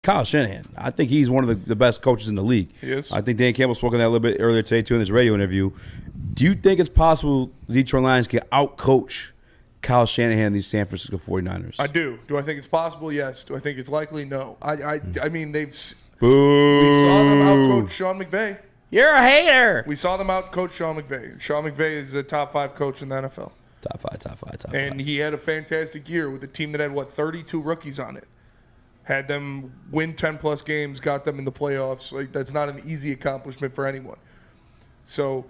Kyle Shanahan. I think he's one of the best coaches in the league. He is. I think Dan Campbell spoke on that a little bit earlier today, too, in his radio interview. Do you think it's possible the Detroit Lions can out-coach Kyle Shanahan and these San Francisco 49ers? I do. Do I think it's possible? Yes. Do I think it's likely? No. I mean, Boo. we saw them out-coach Sean McVay. You're a hater. We saw them out-coach Sean McVay. Sean McVay is a top 5 coach in the NFL. Top five. And he had a fantastic year with a team that had, 32 rookies on it. Had them win 10-plus games, got them in the playoffs. Like, that's not an easy accomplishment for anyone. So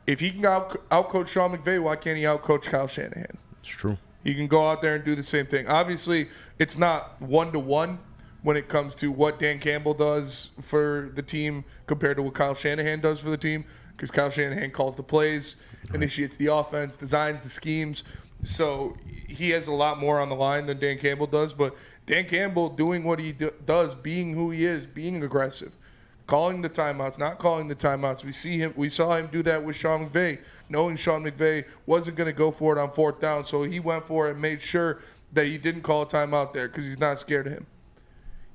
if he can out-coach Sean McVay, why can't he out-coach Kyle Shanahan? It's true. He can go out there and do the same thing. Obviously, it's not one-to-one when it comes to what Dan Campbell does for the team compared to what Kyle Shanahan does for the team, because Kyle Shanahan calls the plays, initiates the offense, designs the schemes. So he has a lot more on the line than Dan Campbell does. But Dan Campbell doing what he does, being who he is, being aggressive, calling the timeouts, not calling the timeouts. We saw him do that with Sean McVay, knowing Sean McVay wasn't going to go for it on 4th down. So he went for it and made sure that he didn't call a timeout there because he's not scared of him.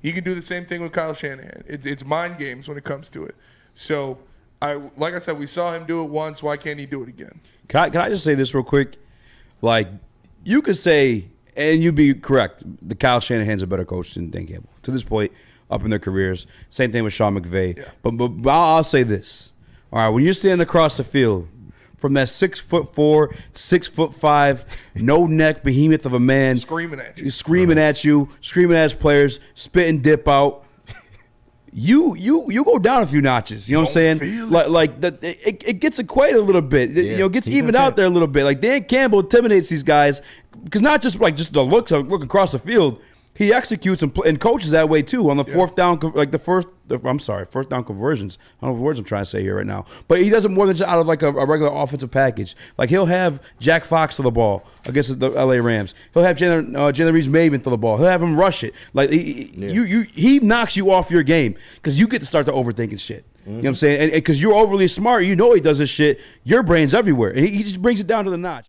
He can do the same thing with Kyle Shanahan. It's mind games when it comes to it. So, like I said, we saw him do it once. Why can't he do it again? Can I just say this real quick? Like, you could say, and you'd be correct, the Kyle Shanahan's a better coach than Dan Campbell to this point up in their careers. Same thing with Sean McVay. Yeah. But I'll say this. All right, when you're standing across the field from that 6'4", 6'5", no neck behemoth of a man, Screaming at you. screaming at his players, spit and dip out. You go down a few notches. You know what I'm saying? It gets equated a little bit. It gets evened out there a little bit. Like Dan Campbell intimidates these guys because not just the looks of looking across the field. He executes and coaches that way too on the 4th down, like first down conversions. I don't know what words I'm trying to say here right now, but he does it more than just out of like a regular offensive package. Like he'll have Jack Fox to the ball against the LA Rams. He'll have Jalen Reeves-Maven to the ball. He'll have him rush it. Like he knocks you off your game because you get to start to overthinking shit. You know what I'm saying? And because you're overly smart, you know he does this shit. Your brain's everywhere, and he just brings it down to the notch.